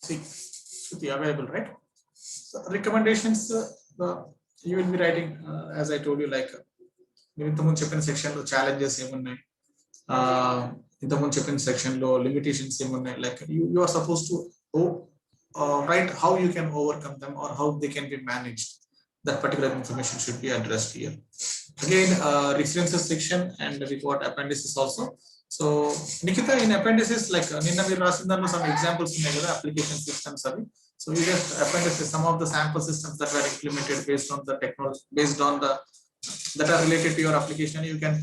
see should be available, right? So recommendations you will be writing as I told you, like మీరు ఇంతకుముందు చెప్పిన section లో challenges ఏమున్నాయి, ఇంతకుముందు చెప్పిన సెక్షన్ లో లిమిటేషన్స్ ఏమున్నాయి, like you are suppose to write how you can overcome them or how they can be managed. That particular information should be addressed here. Again, references section, and we got appendices also. So Nikita, in appendices, like ninna meer rasindanno some examples unnai kada application systems avi. So we just appendices some of the sample systems that were implemented based on the technology, based on the that are related to your application. You can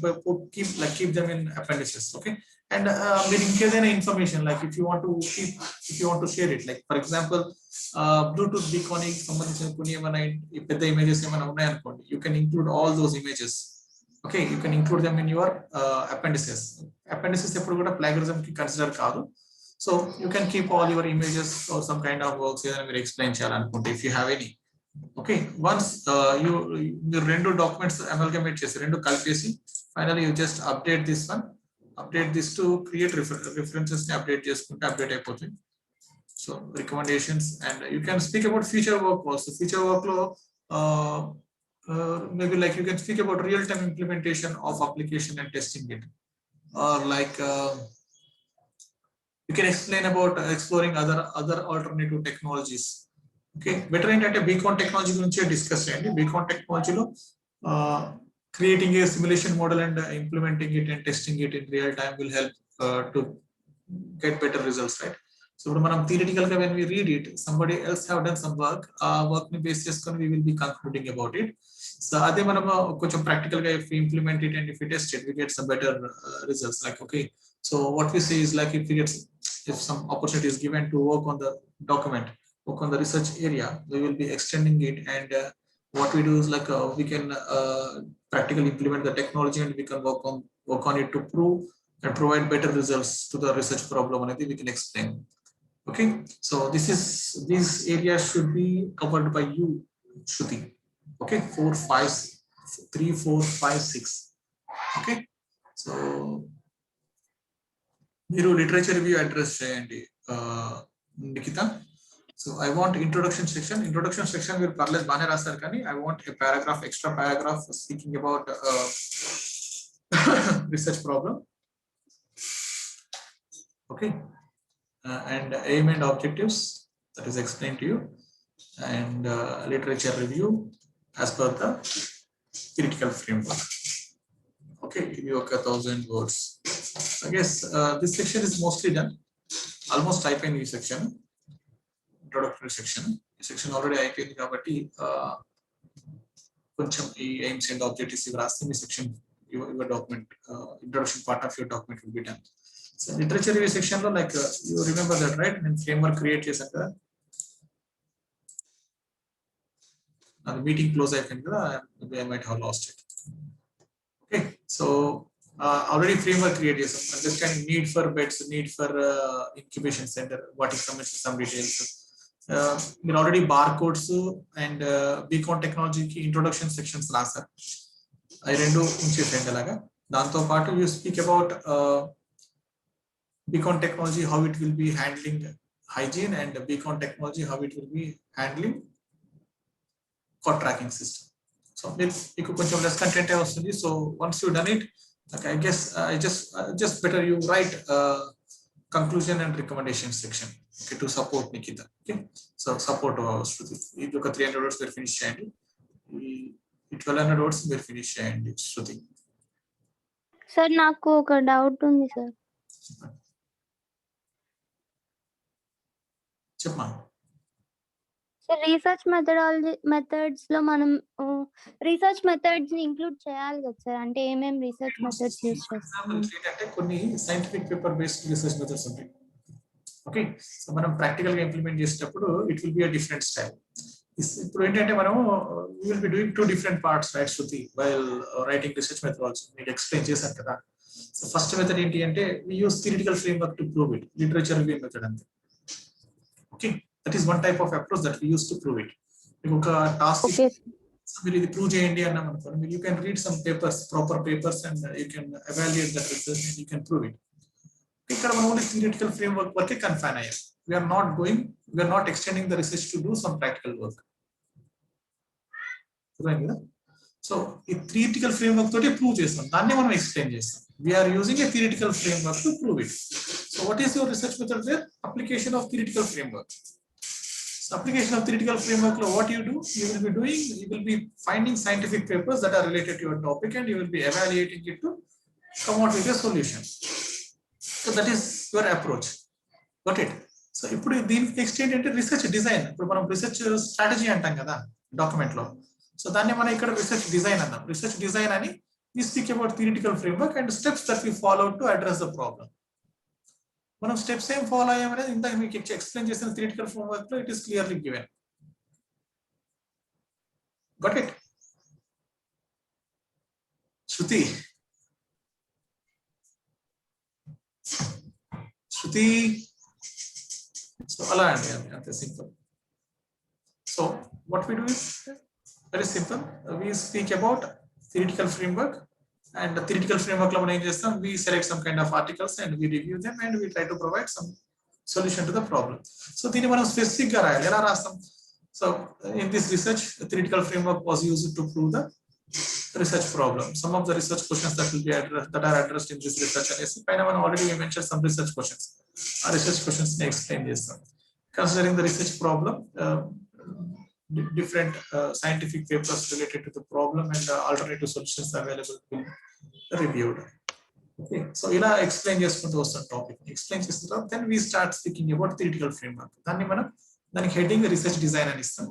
keep them in appendices, okay? And మీరు ఇంకేదైనా information, like if you want to share it, like for example Bluetooth beacon కి సంబంధించిన కొన్ని ఏమైనా పెద్ద images ఏమైనా ఉన్నాయనుకోండి, you can include all those images, okay? You can include them in your appendices. Appendices ఎప్పుడు కూడా plagiarism కి కన్సిడర్ కాదు. So you can keep all your images or some kind of works ఏదైనా మీరు ఎక్స్ప్లెయిన్ చేయాలనుకుంటే, if you have any. Okay, once you rendu documents amalgamate chesi rendu kalpesi, finally you just update this one, update this to create references ni update cheskunte update ayipotundi. So recommendations, and you can speak about future work also. Future work lo maybe like you can speak about real time implementation of application and testing it, or like you can explain about exploring other alternative technologies. Okay, better ఏంటంటే beacon technology గురించి discuss చేయండి. Beacon టెక్నాలజీలో creating a simulation model and implementing it and testing it in real time will help to get better results, right? So ఇప్పుడు మనం theoretical గా when we read it, somebody else have done some work, ఆ work ని base చేసుకొని we will be concluding about it. So అదే మనం కొంచెం practical గా if implement it and if we test it we get some better results. Like okay, so what we say is like if some opportunity is given to work on the document, work on the research area, we will be extending it, and what we do is like we can practically implement the technology and we can work on it to prove and provide better results to the research problem, and we can explain. Okay, so these areas should be covered by you, Shruti. Okay, 4 5 3 4 5 6. Okay, so మీరు literature review address చేయండి Nikhita. So I want introduction section మీరు పర్లేదు బాగానే రాస్తారు, కానీ I want a paragraph, extra paragraph speaking about research problem. Okay, and aim and objectives that is explain to you, and literature review as per the theoretical framework. Okay, ఇది ఒక 1000 words. I guess this section is mostly done. Almost అయిపోయింది ఈ section, introductory section. ఈ section already అయిపోయింది కాబట్టి కొంచెం ఈ aims and objectives ఇవి రాస్తే మీ section your document introduction part of your document will be done. So literature review section లో like you remember that, right? నేను ఫ్రేమ్వర్క్ క్రియేట్ చేశాను కదా, అది మీటింగ్ క్లోజ్ అయిపోయింది కదా, I might have lost it. Okay, so already framework create chesam, understanding need for beds, need for incubation center, what information, some details. మీరు already barcodes and beacon technology ki introduction sections రాసారు, అవి రెండు ఉంచేసేయండి అలాగా. దాంతో పాటు you speak about beacon technology, how it will be handling hygiene, and beacon technology, how it will be handling code tracking system. So మీకు కొంచెం less content వస్తుంది. So once you done it, I guess just better you write conclusion and recommendation section, okay, to support Nikita. Okay, so support Shruti. ఇది ఒక 300 words మీరు finish చేయండి, ఈ 1200 words మీరు finish చేయండి Shruti. సార్ నాకు ఒక డౌట్ ఉంది సార్. చెప్పమా. సార్ రీసెర్చ్ మెథడ్స్ లో మనం రీసెర్చ్ మెథడ్స్ ని ఇంక్లూడ్ చేయాలి కదా సార్, అంటే ఏమేం రీసెర్చ్ మెథడ్స్ యూస్ చేస్తాం అంటే కొన్ని scientific paper based research methods ఉంటాయి. ఓకే, సో మనం ప్రాక్టికల్ గా ఇంప్లిమెంట్ చేసేటప్పుడు it will be a different style. ఇప్పుడు ఏంటంటే మనం we will be doing two different parts, right Shruti, while writing research methods. మీకు ఎక్స్ప్లెయిన్ చేశాను కదా. సో ఫస్ట్ మెథడ్ ఏంటి అంటే we use theoretical framework to prove it, literature review method అంతే. Okay, that is one type of approach that we use to prove it. మీకు ఒక task మీరు ఇది ప్రూవ్ చేయండి అన్నాం అనుకోండి, you can read some papers, proper papers, and you can evaluate that research and you can prove it. ఇక్కడ మనం only theoretical framework వరకే కన్ఫైన్ అయ్యాం. We are not going We are not extending the research to do some practical work. So ఈ theoretical framework తోటి prove చేస్తాం, దాన్ని మనం explain చేస్తాం. We are using a theoretical framework to prove it. So what is your research method there? Application of theoretical framework. So application of theoretical framework, what you do, you will be finding scientific papers that are related to your topic and you will be evaluating it to come out with a solution. So that is your approach. Got it? So ఇప్పుడు దీనికి extend అంటే research design. ఇప్పుడు మనం research strategy అంటాం కదా document లో. So దాన్ని మనం ఇక్కడ రీసెర్చ్ డిజైన్ అన్నాం. రీసెర్చ్ డిజైన్ అని we speak about theoretical framework and steps that we follow to address the problem. మనం స్టెప్స్ ఏం ఫాలో అయ్యామనేది ఇందాక మీకు ఎక్స్ప్లెయిన్ చేసిన థియరిటికల్ ఫ్రేమ్వర్క్ లో it is clearly given. Got it? Shruti so అలా అండి, అంతే simple. So what we do is very simple. We speak about theoretical framework, and the theoretical framework lo manam em chestam, we select some kind of articles and we review them and we try to provide some solution to the problem. So dini manam specific ga rayali, ela rastam. So in this research, the theoretical framework was used to prove the research problem. Some of the research questions that will be addressed in this research anesi paina manam already mentioned some research questions. Our research questions ne explain chestam. Considering the research problem, different scientific papers related to the problem and alternative solutions available will be reviewed. Okay, so ila explain chestuntu vastam topic explain chestunta, then we start speaking about theoretical framework. Danni manam daniki heading research design ani istam.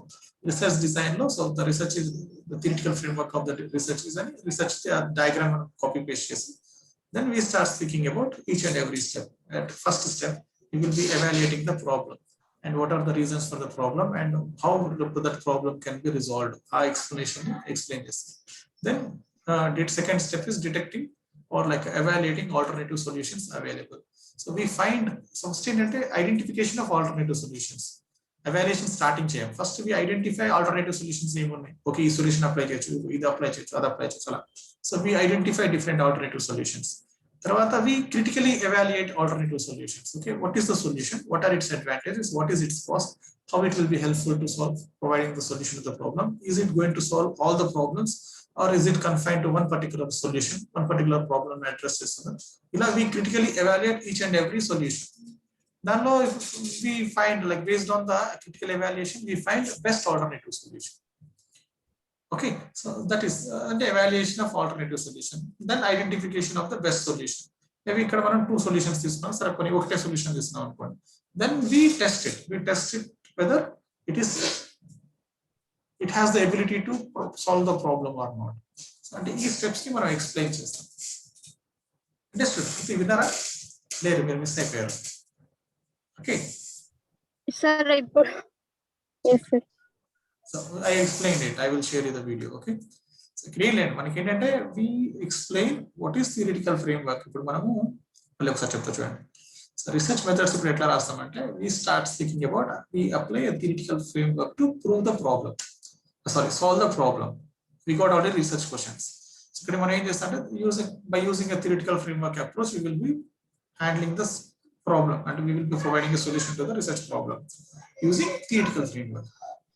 Research design lo, so the research is the theoretical framework of the research design. Research diagram manam copy paste chesi, then we start speaking about each and every step. At first step we will be evaluating the problem and what are the reasons for the problem and how that problem can be resolved. Our explanation explain this. Then second step is detecting or like evaluating alternative solutions available. So we find some state identification of alternative solutions. Evaluation starting cheyam. First we identify alternative solutions em unnai. Okay, ee solution apply cheyochu, idi apply cheyochu, adu apply cheyochu. So we identify different alternative solutions. Tarvata we critically evaluate alternative solutions. Okay, what is the solution? What are its advantages? What is its cost? How it will be helpful to solve, providing the solution to the problem? Is it going to solve all the problems, or is it confined to one particular solution, one particular problem addresses? Ila we critically evaluate each and every solution. Then if we find, like based on the critical evaluation, we find the best alternative solution. Okay, so that is the evaluation of alternative solution. Then identification of the best solution. Maybe ikkada manam two solutions తీసుకున్నాం, సరే కొన్ని ఒకటే solution తీసుకున్నాం అనుకోండి. Then we test it whether it has the ability to solve the problem or not. So అంటే ఈ steps ని మనం ఎక్స్ప్లెయిన్ చేస్తాం. అండర్స్టూడ్? విన్నారా? లేదు, మీరు మిస్ అయిపోయారు. ఓకే సార్ ఇప్పుడు yes sir. So I explained it. I will share you the video. Okay. So Greenland, మనకి ఏంటంటే we explain what is theoretical framework. ఇప్పుడు మనము మళ్ళీ ఒకసారి చెప్తా చూడండి. So research methods ఇప్పుడు ఎట్లా రాస్తామంటే we start speaking about, we apply a theoretical framework to prove the problem. Solve the problem. We got all the research questions. So ఇక్కడ మనం ఏం చేస్తామంటే by using a theoretical framework approach, we will be handling this problem and we will be providing a solution to the research problem using theoretical framework.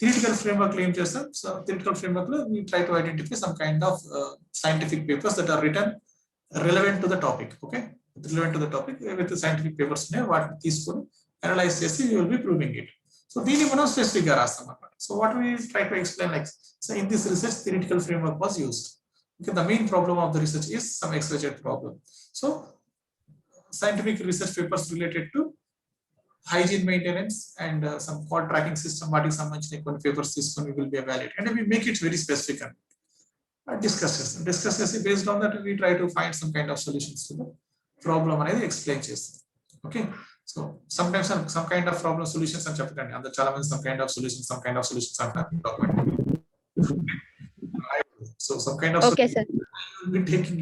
Theoretical framework lo em chestam. So theoretical framework lo we try to identify some kind of scientific papers that are written relevant to the topic. Okay, relevant to the topic with the scientific papers ne vaatni teeskoni analyze chesi we will be proving it. So dini manam specific ga rastam annamata. So what we try to explain, like, so in this research theoretical framework was used. Okay, the main problem of the research is some XYZ problem. So scientific research papers related to hygiene maintenance and some call tracking system వాటికి సంబంధించిన కొన్ని papers తీసుకొని we will be evaluating and we make it very specific and discuss చేసి based on that we try to find some kind of solutions to the problem అనేది explain చేస్తాం. Okay, so sometimes some kind of problem solutions అని చెప్పకండి, అందులో చాలా మంది some kind of solutions అంటారు document. So some kind of Okay sir.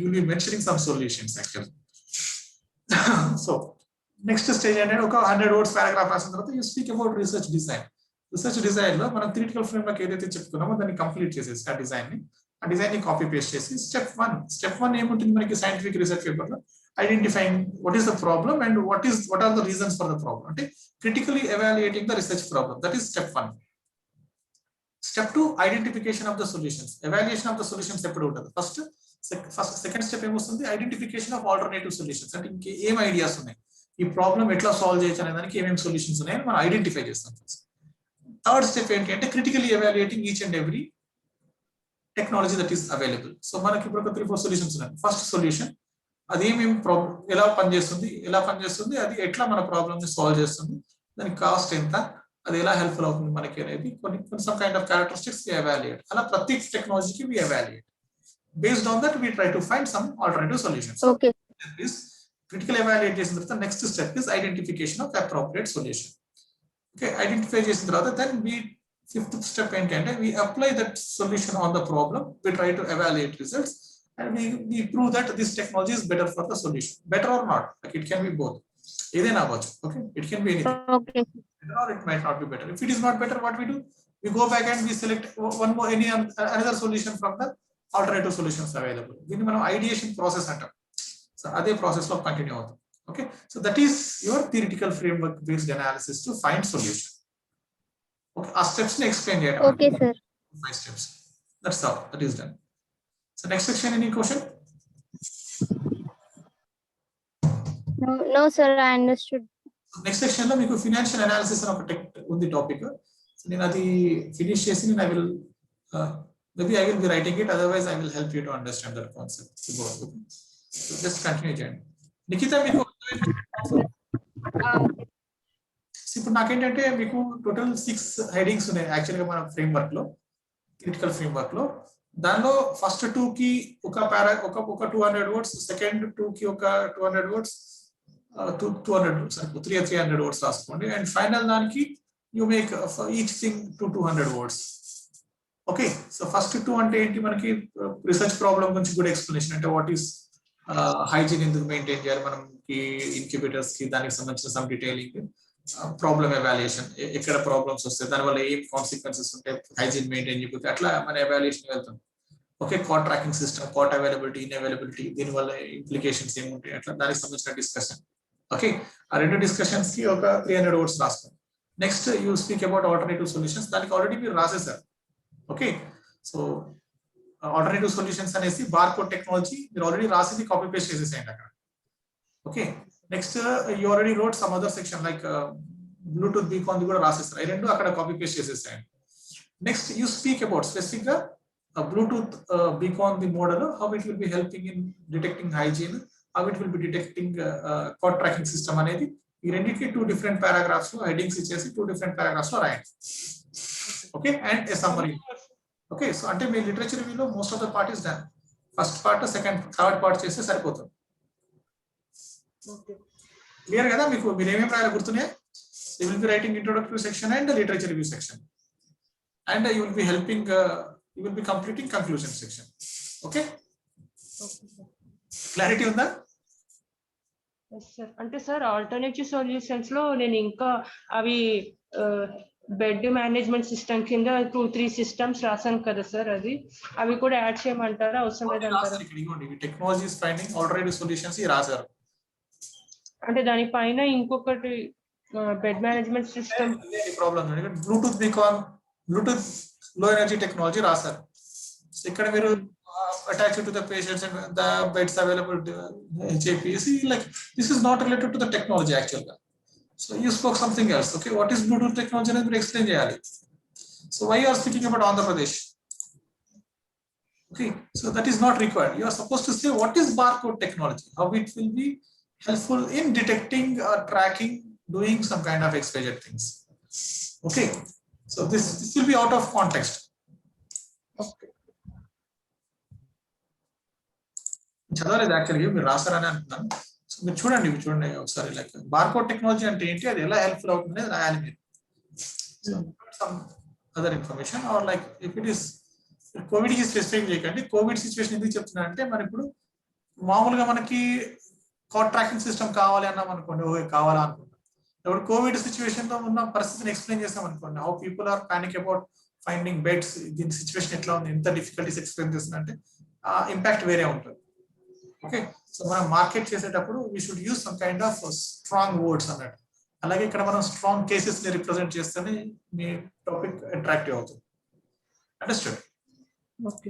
you will be mentioning some solutions actually. So next stage అంటే ఒక 100 words పారాగ్రాఫ్ రాసిన తర్వాత you speak about research design. Research design లో మనం థియరిటికల్ ఫ్రేమ్వర్క్ ఏదైతే చెప్పుకున్నామో దాన్ని complete చేసేసి ఆ డిజైన్ ని కాపీ పేస్ట్ చేసి స్టెప్ 1 ఏముంటుంది మనకి సైంటిఫిక్ రీసెర్చ్ పేపర్ లో, identifying what is the problem and what are the reasons for the problem. అంటే critically evaluating the research problem. That is step 1. Step 2, identification of the solutions. Evaluation of the solutions ఎప్పుడు ఉంటుంది? Second step ఏమొస్తుంది? Identification of alternative solutions. అంటే ఇంకే ఏం ideas ఉన్నాయి, ఈ problem ఎట్లా సాల్వ్ చేయొచ్చు అనే దానికి ఏమేమి సొల్యూషన్స్ ఉన్నాయని మనం ఐడెంటిఫై చేస్తాం. థర్డ్ స్టెప్ ఏంటి అంటే critically evaluating each and every technology that is available. So మనకి ఇప్పుడు ఒక 3-4 సొల్యూషన్స్ ఉన్నాయి. ఫస్ట్ సొల్యూషన్ అది ఏమేమి ప్రాబ్లం, ఎలా పనిచేస్తుంది, అది ఎట్లా మన ప్రాబ్లమ్ ని సాల్వ్ చేస్తుంది, దానికి కాస్ట్ ఎంత, అది ఎలా హెల్ప్ఫుల్ అవుతుంది మనకి అనేది కొన్ని some kind of characteristics we evaluate. అలా ప్రతి టెక్నాలజీకి we evaluate. Based on that, we try to find some alternative solutions. Okay. This critical evaluation. The next step is identification of appropriate solution. Okay, identification. Then fifth step and we apply that solution on the problem. We try to evaluate results and we prove that this technology is better for the solution. Better or not, like it can be both. Okay, it can be anything. Okay. Better or it might not be better. If it is not better, what we do? We go back and we select another solution from the alternative solutions available. This is ideation process. So that process will continue. Okay, so that is your theoretical framework based analysis to find solution. Okay, our steps ne explain here. Okay, sir. 5 steps. That's all. That is done. So next section, any question? No sir, I understood. Next section lo meeku financial analysis అని ఒక ఉంది topic. So నేను అది finish చేసి I will maybe I will be writing it, otherwise I will help you to understand that concept. So just continue, Jan. Nikita, మీకు ఇప్పుడు నాకేంటంటే మీకు టోటల్ 6 హెడింగ్స్ ఉన్నాయి యాక్చువల్ గా మన ఫ్రేమ్వర్క్ లో, క్రిటికల్ ఫ్రేమ్వర్క్ లో. దానిలో ఫస్ట్ 2 కి ఒక 200 వర్డ్స్, సెకండ్ 2 కి ఒక 200 వర్డ్స్, 300 వర్డ్స్ రాసుకోండి. అండ్ ఫైనల్ దానికి you make each thing to 200 words. Okay, so first 2 అంటే ఏంటి, మనకి రీసెర్చ్ ప్రాబ్లం గురించి గుడ్ ఎక్స్ప్లెనేషన్. అంటే వాట్ ఈస్ హైజీన్, ఎందుకు మెయింటైన్ చేయాలి మనకి ఇన్క్యుబేటర్స్ కి, దానికి సంబంధించిన సమ్ డీటెయిలింగ్, ప్రాబ్లమ్ ఎవాల్యుయేషన్, ఎక్కడ ప్రాబ్లమ్స్ వస్తాయి, దానివల్ల ఏం కాన్సిక్వెన్సెస్ ఉంటాయి హైజీన్ మెయింటైన్ చేయకపోతే, అట్లా మన ఎవాల్యుయేషన్ వెళ్తాం. Okay, cot tracking system, cot availability, inavailability, దీనివల్ల ఇంప్లికేషన్స్ ఏముంటాయి, అట్లా దానికి సంబంధించిన డిస్కషన్. ఓకే, ఆ 2 డిస్కషన్స్ కి ఒక 300 వర్డ్స్ రాసుకోండి. Next you speak about alternative solutions. దానికి ఆల్రెడీ మీరు రాసేసారు. ఓకే, సో ఆల్టర్నేటివ్ సొల్యూషన్స్ అనేసి బార్కోడ్ టెక్నాలజీ మీరు ఆల్రెడీ రాసింది కాపీ పేస్ట్ చేసేసేయండి అక్కడ. Okay, next you already wrote some other section like Bluetooth beacon కూడా రాసేస్తారు. ఈ 2 అక్కడ కాపీ పేస్ట్ చేసేసేయండి. Next you speak about specific గా Bluetooth beacon the model, how it will be helping in detecting hygiene, how it will be detecting cot tracking system అనేది ఈ రెండింటికి 2 different paragraphs లో హెడ్డింగ్స్ ఇచ్చేసి 2 డిఫరెంట్ పారాగ్రాఫ్స్ లో రాయండి. Okay, and a summary. Okay, so until my literature review, most of the part is done. First part, second, third part చేస్తే సరిపోతుంది. Clear కదా మీకు? మీరు ఏమేమి రాయాలి గుర్తున్నాయా? You will be writing introductory section and the literature review section, and you will be helping, you will be completing conclusion section. Okay, clarity ఉందా? Yes sir. అంటే సార్ ఆల్టర్నేటివ్ సొల్యూషన్స్ లో నేను ఇంకా అవి బెడ్ మేనేజ్మెంట్ సిస్టమ్ కింద 2-3 systems రాసాను కదా sir, అవి కూడా యాడ్ చేయమంటారా, అవసరం లేదంటారా? టెక్నాలజీస్ ఫైండింగ్ ఆల్టర్నేటివ్ సొల్యూషన్స్ రాశారు. అంటే దానిపైన ఇంకొకటి bed management system problem Bluetooth beacon, Bluetooth లో ఎనర్జీ టెక్నాలజీ రాశారు. ఇక్కడ మీరు attached to the patients and the beds available HAPC, like this is not related to the technology actually. So you spoke something else. Okay, what is Bluetooth technology and explain cheyali. So why you are speaking about Andhra Pradesh? Okay, so that is not required. You are supposed to say what is barcode technology, how it will be helpful in detecting or tracking, doing some kind of exposure things. Okay, so this will be out of context. Okay. చదవలేదు యాక్చువల్గా, మీరు రాసారని అంటున్నాను. So మీరు చూడండి ఒకసారి, like barcode technology అంటే ఏంటి, అది ఎలా హెల్ప్ఫుల్ అవుతుంది రాయాలి మీరు. Some other information are like if it is Covid కి స్పెసిఫిక్ చేయకండి. కోవిడ్ సిచ్యువేషన్ ఎందుకు చెప్తున్నా అంటే, మరి ఇప్పుడు మామూలుగా మనకి కాట్ ట్రాకింగ్ సిస్టమ్ కావాలి అన్నాం అనుకోండి, ఓకే కావాలా అనుకుంటాం. ఇప్పుడు కోవిడ్ సిచ్యువేషన్ లో ఉన్న పరిస్థితిని ఎక్స్ప్లెయిన్ చేస్తాం అనుకోండి, how people are panic about finding beds, దీని సిచ్యువేషన్ ఎట్లా ఉంది, ఎంత డిఫికల్టీస్ ఎక్స్ప్లెయిన్ చేస్తున్నా అంటే ఇంపాక్ట్ వేరే ఉంటుంది. Okay, సో మనం మార్కెట్ చేసేటప్పుడు we should use some kind of strong words అన్నట్టు. అలాగే ఇక్కడ మనం స్ట్రాంగ్ కేసెస్ ని రిప్రజెంట్ చేస్తేనే మీ టాపిక్ అట్రాక్టివ్ అవుతుంది. అండర్స్టూడ్? ఓకే.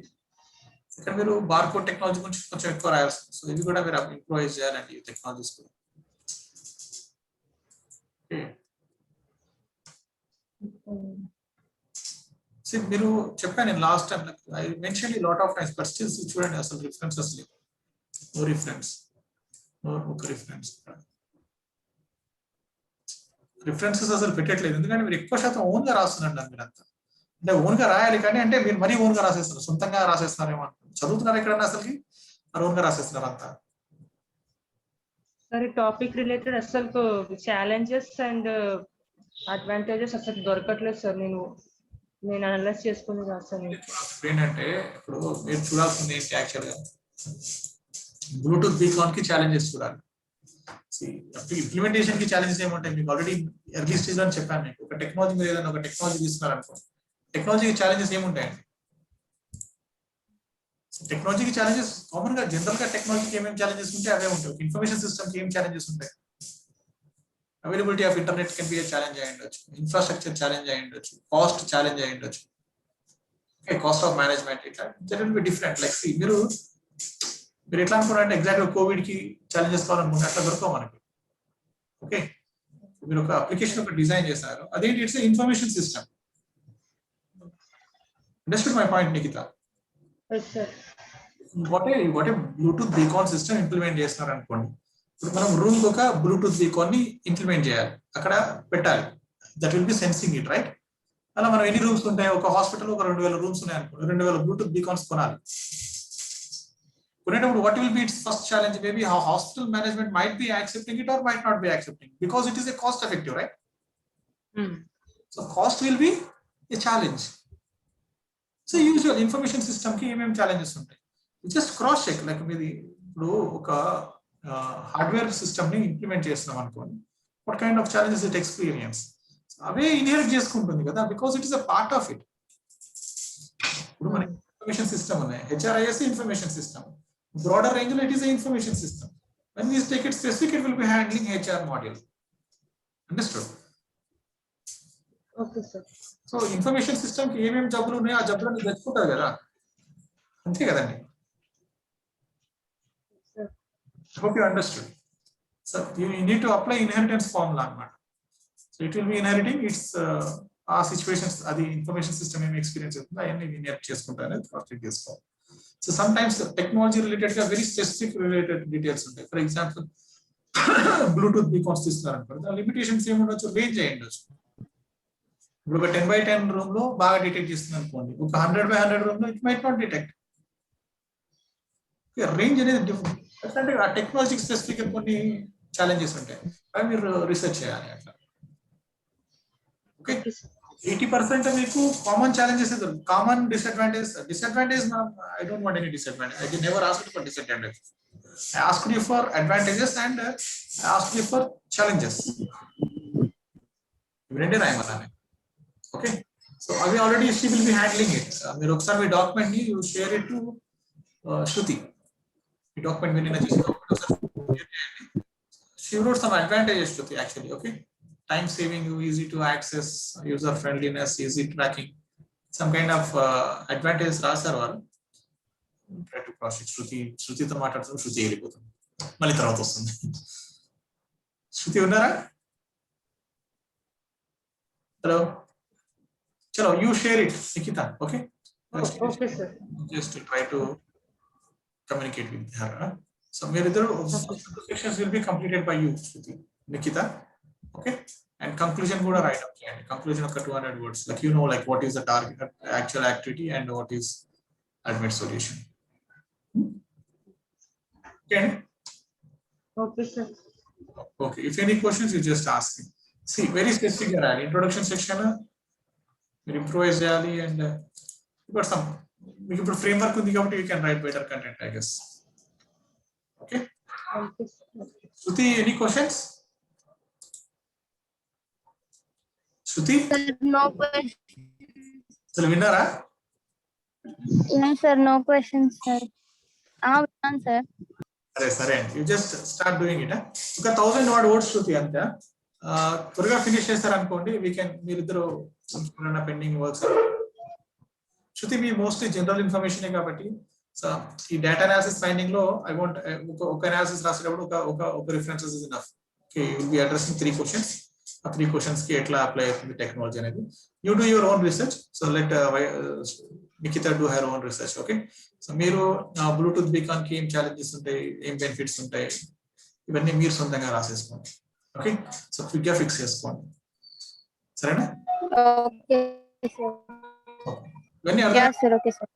ఇక్కడ మీరు బార్కోడ్ టెక్నాలజీ గురించి కొంచెం ఎక్కువ రాయాల్సి, సో ఇవి కూడా మీరు ఇంప్రూవైజ్ చేయాలండి ఈ టెక్నాలజీస్ కూడా. మీరు చెప్పాను నేను లాస్ట్ టైం, ఐ మెన్షన్ ఈ lot of times, but still చూడండి అసలు రిఫరెన్సెస్ లేవు. నో రిఫరెన్స్, ఒక రిఫరెన్స్, రిఫరెన్సెస్ అసలు పెట్టట్లేదు. ఎందుకంటే మీరు ఎక్కువ శాతం ఓన్ గా రాస్తున్నట్టు మీరు అంతా. అంటే ఓన్ గా రాయాలి కానీ అంటే మీరు మరీ ఓన్ గా రాసేస్తున్నారు, సొంతంగా రాసేస్తున్నారేమో. చదువుతున్నారు ఎక్కడన్నా అసలుకి ఓన్ గా రాసేస్తున్నారు అంతా. సరే, టాపిక్ రిలేటెడ్ అసలు ఛాలెంజెస్ అండ్ అడ్వాంటేజెస్ అసలు దొరకట్లేదు సార్. నేను అనలైజ్ చేసుకుని రాస్తాను. ఏంటంటే ఇప్పుడు మీరు చూడాల్సింది ఏంటి యాక్చువల్ గా, బ్లూటూత్ బీకాన్ కి ఛాలెంజెస్ చూడాలి. ఇంప్లిమెంటేషన్ కి ఛాలెంజెస్ ఏమంటాయి మీకు ఆల్రెడీ ఎర్లీ స్టేజ్ అని చెప్పాను. మీకు ఒక టెక్నాలజీ మీద ఏదైనా ఒక టెక్నాలజీ తీసుకున్నారనుకో, టెక్నాలజీకి ఛాలెంజెస్ ఏముంటాయండి? టెక్నాలజీకి ఛాలెంజెస్ కామన్ గా జనరల్ గా టెక్నాలజీకి ఏమేమి ఛాలెంజెస్ ఉంటాయి అవే ఉంటాయి. ఇన్ఫర్మేషన్ సిస్టమ్ కి ఏం ఛాలెంజెస్ ఉంటాయి? Availability of internet can be challenge అయి ఉండొచ్చు, ఇన్ఫ్రాస్ట్రక్చర్ ఛాలెంజ్ అయి ఉండొచ్చు, కాస్ట్ ఛాలెంజ్ అయి ఉండొచ్చు, కాస్ట్ ఆఫ్ మేనేజ్మెంట్. ఇట్లా జనరల్ బి డిఫరెంట్. లైక్ మీరు ఎట్లా అనుకున్నారంటే ఎగ్జాక్ట్ గా కోవిడ్ కి ఛాలెంజెస్ కావాలనుకుంటే అట్లా దొరకవు మనకి. ఓకే, మీరు ఒక అప్లికేషన్ ఒక డిజైన్ చేశారు, అదేంటి? It's information system. Understood my point Nikhita? What a Bluetooth beacon system implement చేస్తున్నారు అనుకోండి. ఇప్పుడు మనం రూమ్ ఒక బ్లూటూత్ బీకాన్ ని ఇంప్లిమెంట్ చేయాలి, అక్కడ పెట్టాలి. That will be sensing it, right? అలా మనం ఎన్ని రూమ్స్ ఉంటాయి? ఒక హాస్పిటల్ ఒక 2000 రూమ్స్ ఉన్నాయి అనుకోండి, 2000 బ్లూటూత్ బీకాన్స్ కొనాలి. కొనేటప్పుడు what will be its first challenge? Maybe how hospital management might be accepting it or might not be accepting, because it is a cost effective, right? So cost will be a challenge. So usual information system ki em challenges untai, just cross check. Like meedi ఇప్పుడు ఒక hardware system ని implement చేస్తున్నాం అనుకోండి, what kind of challenges it experience away inherit చేసుకుంటుంది కదా, because it is a part of it. ఇప్పుడు మన information system ఉన్నాయి, HRIS information system. Broader range, it is an information system. When we take it specific, it will be handling HR module. Understood? Okay, sir. So information system ki em jablu unnay aa jabulani తెచ్చుకుంటారు కదా, అంతే కదండి? Hope you understood. So you need to apply inheritance formula అన్నమాట. So it will be inheriting its ఆ situations, అది information system ఏమి experience అవుతుందో అవన్నీ ఇన్హెరిట్ చేసుకుంటారు అనేది ప్రాజెక్ట్ చేసుకోవాలి. So sometimes technology related గా very specific related details ఉంటాయి. ఫర్ ఎగ్జాంపుల్ బ్లూటూత్ బీకాన్స్ తీసుకున్నారు అనుకోండి, లిమిటేషన్స్ ఏమి ఉండొచ్చు? రేంజ్ అయి ఉండొచ్చు. ఇప్పుడు ఒక 10x10 రూమ్ లో బాగా డిటెక్ట్ చేస్తుంది అనుకోండి, ఒక 100x100 రూమ్ లో it might not detect. Range అనేది డిఫరెంట్. అంటే ఆ టెక్నాలజీకి స్పెసిఫిక్ కొన్ని ఛాలెంజెస్ ఉంటాయి, అవి మీరు రీసెర్చ్ చేయాలి అట్లా. ఓకే, 80% మీకు common challenges, common disadvantage. I don't want any disadvantage. I never asked for disadvantages. I asked you for advantages and I asked you for challenges. ఇవన్నీ రాయమన్నాను. ఓకే, సో అవి already she will be handling it. మీరు ఒకసారి మీ document ని you share it to Shruti. ఈ document మీరు నిన్న చేసిన she wrote some advantages, Shruti, actually. Okay, time saving, easy to access, user friendliness, easy tracking, some kind of advantages రాశారు వారు. Try to cross check. శృతితో మాట్లాడుతుంది, శృతి వెళ్ళిపోతుంది, మళ్ళీ తర్వాత వస్తుంది. శృతి ఉన్నారా? హలో, చలో you share it, Nikita. Okay, Okay, sir. just to try to communicate with her. So మీరిద్దరు sections will be completed by you, Shruti, Nikita. Okay, and conclusion kuda write up cheyandi. Conclusion of 200 words, like you know, like what is the target actual activity and what is ultimate solution. Okay, sir. Okay, if any questions you just ask me. See, very specific area, introduction section మీరు improvise cheyali, and you got some మీకు ఇప్పుడు framework ఉంది కాబట్టి you can write better content, I guess. Okay, Shruti, any questions? Shruti? No questions. So విన్నారా? No, sir. No questions, sir. విన్నాను, sir. సరే అండి, you just start doing it. ఒక 1000 what oats శృతి అంతే. త్వరగా ఫినిష్ చేస్తారు అనుకోండి, మీరిద్దరు పెండింగ్ వర్క్స్. శృతి మీ మోస్ట్లీ జనరల్ ఇన్ఫర్మేషన్ కాబట్టి, సో ఈ డేటా అనాలిసిస్ ఫైండింగ్ లో ఐ వాంట్ ఒక అనాలిసిస్ రాసేటప్పుడు ఒక references is enough. Okay, you will be addressing 3 questions. ఆ 3 క్వశ్చన్స్ కి ఎట్లా అప్లై అవుతుంది టెక్నాలజీ అనేది. You do your own research. So let Nikhita do her own research. Okay, so మీరు బ్లూటూత్ బీకాన్ కి ఏం ఛాలెంజెస్ ఉంటాయి, ఏం బెనిఫిట్స్ ఉంటాయి, ఇవన్నీ మీరు సొంతంగా రాసేసుకోండి. ఓకే, సో క్విక్ గా ఫిక్స్ చేసుకోండి. సరేనా? Okay sir. ఇవన్నీ యా అర్థం. Sir. Okay sir.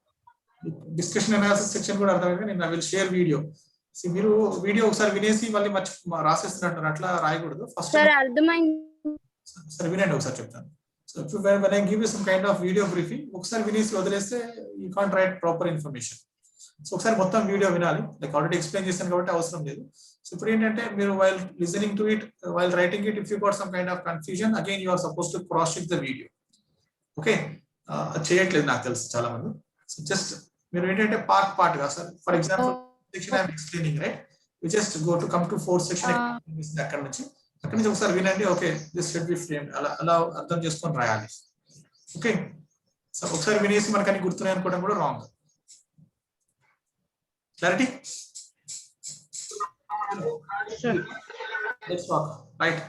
Discussion analysis section కూడా అర్థమైంది. నేను ఐ విల్ షేర్ వీడియో. మీరు వీడియో ఒకసారి వినేసి మళ్ళీ రాసేస్తున్నట్టు అట్లా రాయకూడదు. ఫస్ట్ సార్ అర్థమైంది. సరే వినండి, ఒకసారి చెప్తాను. So when I give you some kind of video briefing, ఒకసారి వినేసి వదిలేస్తే you can't right proper information. So ఒకసారి మొత్తం వీడియో వినాలి. లైక్ ఆల్రెడీ ఎక్స్ప్లెయిన్ చేశాను కాబట్టి అవసరం లేదు. సో ఇప్పుడు ఏంటంటే మీరు while listening to it, while writing it, if you got some kind of confusion, again you are suppose to cross check the video. Okay, చేయట్లేదు నాకు తెలుసు చాలా మంది. సో జస్ట్ మీరు ఏంటంటే పార్ట్ గా, sir for example section I'm explaining right, you just go to come to 4th section. అక్కడ నుంచి ఒకసారి వినండి. Okay, this should be framed, అలా అర్థం చేసుకొని రాయాలి. ఓకే, సో ఒకసారి వినేసి మనకు అన్ని గుర్తున్నాయి అనుకోవడం కూడా wrong. Clarity? Let's walk right.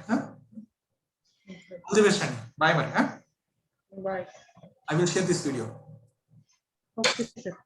All the best అండి. బాయ్ మరి. Bye. I will share this video. Okay sir.